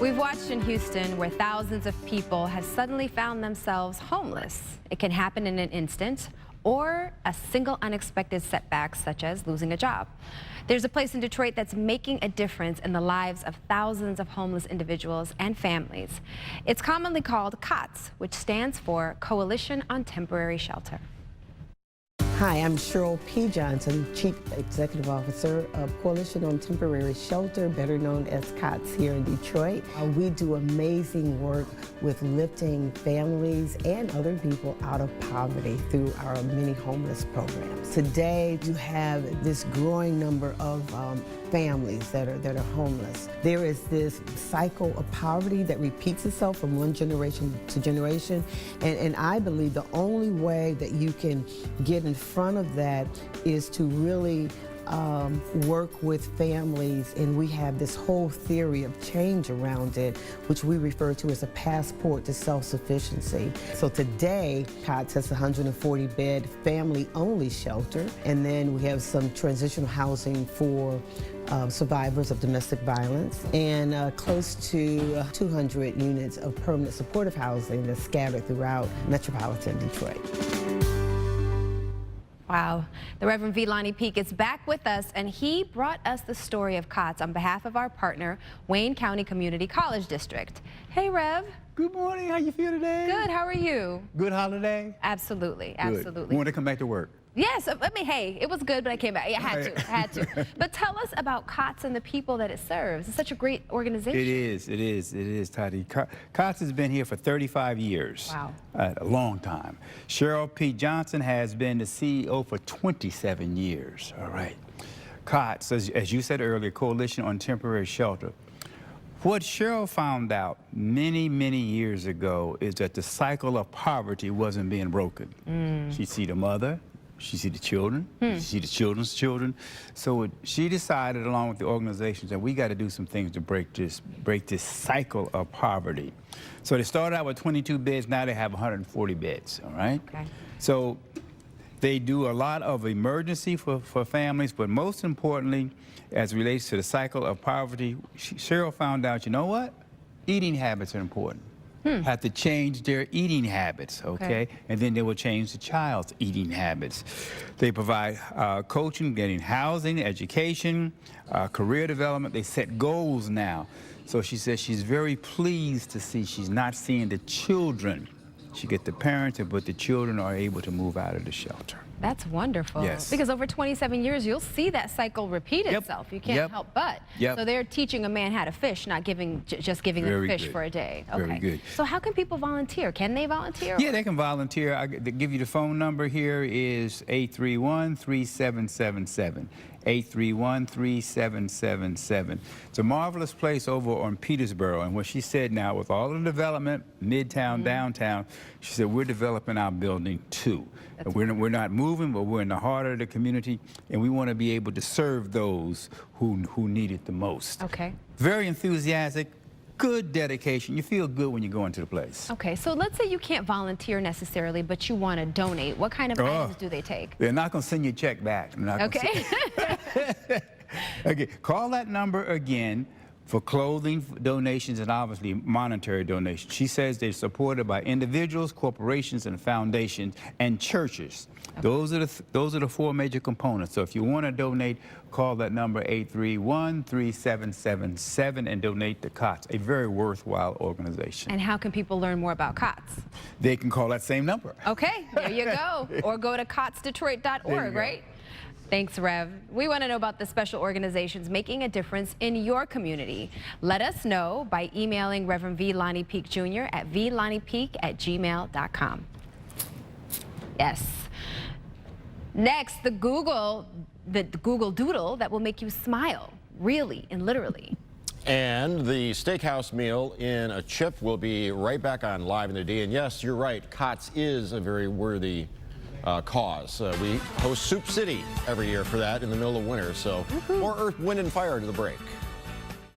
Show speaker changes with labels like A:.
A: We've watched in Houston where thousands of people have suddenly found themselves homeless. It can happen in an instant or a single unexpected setback, such as losing a job. There's a place in Detroit that's making a difference in the lives of thousands of homeless individuals and families. It's commonly called COTS, which stands for Coalition on Temporary Shelter.
B: Hi, I'm Cheryl P. Johnson, Chief Executive Officer of Coalition on Temporary Shelter, better known as COTS here in Detroit. We do amazing work with lifting families and other people out of poverty through our many homeless programs. Today, you have this growing number of families that are homeless. There is this cycle of poverty that repeats itself from one generation to generation, and I believe the only way that you can get in front of that is to really work with families, and we have this whole theory of change around it, which we refer to as a passport to self-sufficiency. So today, COTS has a 140-bed family-only shelter, and then we have some transitional housing for survivors of domestic violence, and close to 200 units of permanent supportive housing that's scattered throughout metropolitan Detroit.
A: Wow. The Reverend Lonnie Peek is back with us, and he brought us the story of COTS on behalf of our partner, Wayne County Community College District. Hey, Rev.
C: Good morning. How you feel today?
A: Good. How are you?
C: Good holiday?
A: Absolutely.
C: Good.
A: Absolutely.
C: Want to come back to work?
A: Yes. I mean, hey, it was good, but I came back. I had to. But tell us about COTS and the people that it serves. It's such a great organization.
C: It is, Tati. COTS has been here for 35 years.
A: Wow.
C: A long time. Cheryl P. Johnson has been the CEO for 27 years. All right. COTS, as you said earlier, Coalition on Temporary Shelter. What Cheryl found out many, many years ago is that the cycle of poverty wasn't being broken. She'd see the mother, she see the children, she see the children's children. So she decided, along with the organizations, that we got to do some things to break this cycle of poverty. So they started out with 22 beds, now they have 140 beds, all right?
A: Okay.
C: So they do a lot of emergency for families, but most importantly, as it relates to the cycle of poverty, Cheryl found out, you know what? Eating habits are important. Have to change their eating habits, okay? And then they will change the child's eating habits. They provide coaching, getting housing, education, career development. They set goals now. So she says she's very pleased to see she's not seeing the children. She gets the parents, but the children are able to move out of the shelter.
A: That's wonderful.
C: Yes.
A: Because over 27 years, you'll see that cycle repeat itself. You can't help but. So they're teaching a man how to fish, not just giving them fish for a day. Okay.
C: Very good.
A: So how can people volunteer? Can they volunteer?
C: Yeah, they can volunteer. I give you the phone number here is 831-3777. 831-3777. It's a marvelous place over on Petersboro, and what she said now, with all the development, midtown, downtown, she said we're developing our building too. We're not moving, but we're in the heart of the community, and we want to be able to serve those who need it the most.
A: Okay.
C: Very enthusiastic. Good dedication. You feel good when you go into the place. Okay,
A: so let's say you can't volunteer necessarily, but you want to donate. What kind of items do they take?
C: They're not going to send you a check back.
A: Okay.
C: Okay, call that number again for clothing donations and obviously monetary donations. She says they're supported by individuals, corporations, and foundations, and churches. Those are the four major components. So if you want to donate, call that number 831-3777 and donate to COTS, a very worthwhile organization.
A: And how can people learn more about COTS?
C: They can call that same number.
A: Okay, there you go. Or go to COTSDetroit.org, right? Thanks, Rev. We want to know about the special organizations making a difference in your community. Let us know by emailing Reverend Lonnie Peek Jr. at vlonniepeek@gmail.com. Yes. Next, the Google Doodle that will make you smile, really and literally.
D: And the steakhouse meal in a chip will be right back on Live in the D. And yes, you're right, COTS is a very worthy cause. We host Soup City every year for that in the middle of winter, so more Earth, Wind, and Fire to the break.